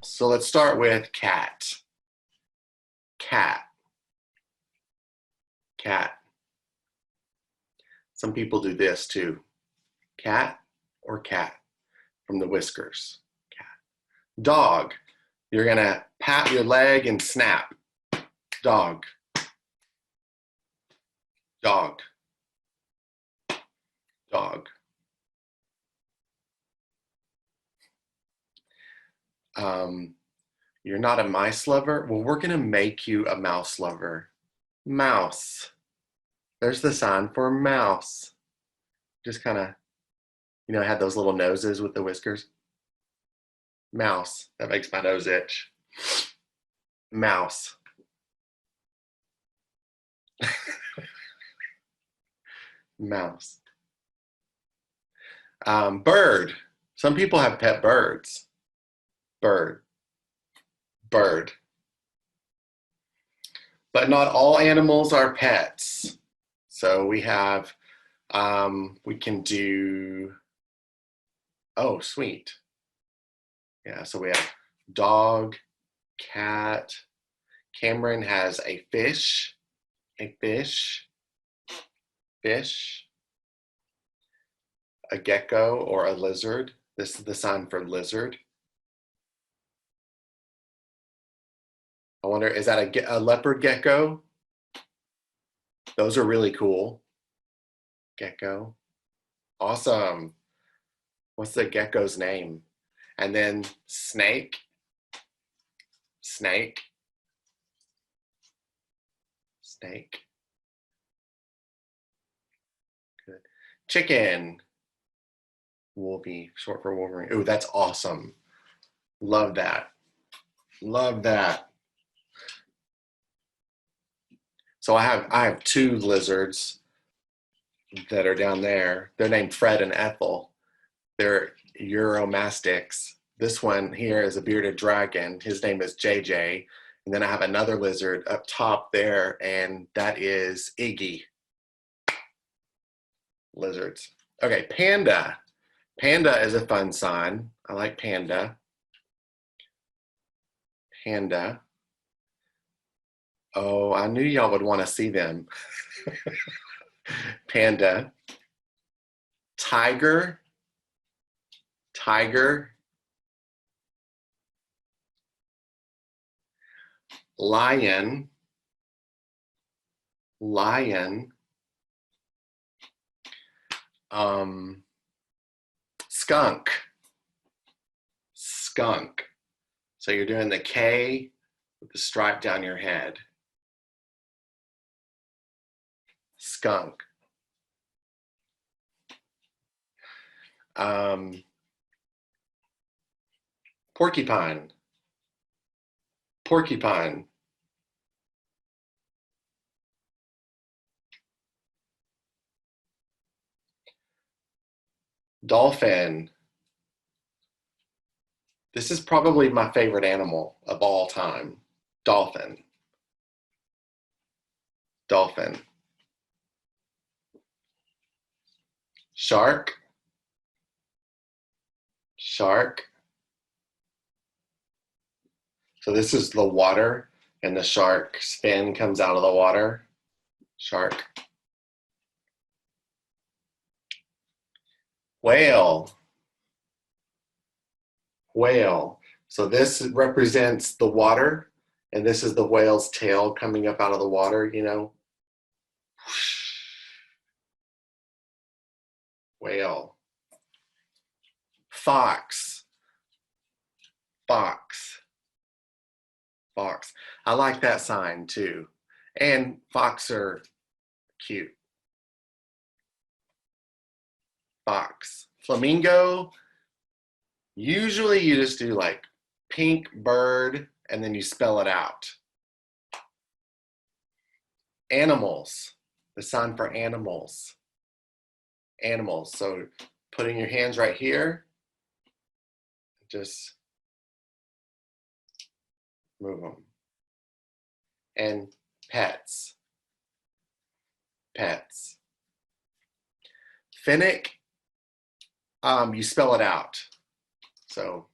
So let's start with cat. Cat. Cat. Some people do this too. Cat or cat from the whiskers. Cat. Dog. You're gonna pat your leg and snap. Dog. Dog. Dog. You're not a mice lover? Well, we're gonna make you a mouse lover. Mouse. There's the sign for mouse. Just kind of, had those little noses with the whiskers. Mouse. That makes my nose itch. Mouse. Mouse. Bird. Some people have pet birds. Bird. Bird. But not all animals are pets. So we have, we can do, oh, sweet. Yeah, so we have dog, cat. Cameron has a fish, fish, a gecko or a lizard. This is the sign for lizard. I wonder, is that a leopard gecko? Those are really cool. Gecko. Awesome. What's the gecko's name? And then snake. Snake. Snake. Good. Chicken. Wolfie, short for Wolverine. Ooh, that's awesome. Love that. Love that. So I have two lizards that are down there. They're named Fred and Ethel. They're Uromastyx. This one here is a bearded dragon. His name is JJ. And then I have another lizard up top there, and that is Iggy. Lizards. Okay, panda. Panda is a fun sign. I like panda. Panda. Oh, I knew y'all would want to see them. Panda. Tiger. Tiger. Lion. Lion. Skunk. Skunk. So you're doing the K with the stripe down your head. Skunk. Porcupine. Porcupine. Dolphin. This is probably my favorite animal of all time. Dolphin. Dolphin. Shark. Shark. So this is the water, and the shark's fin comes out of the water. Shark. Whale. Whale. So this represents the water, and this is the whale's tail coming up out of the water, Whale. Fox. Fox. Fox. I like that sign too. And fox are cute. Fox. Flamingo. Usually you just do like pink bird and then you spell it out. Animals. The sign for animals. Animals. So putting your hands right here. Just move them. And pets. Pets. Finnick, you spell it out. So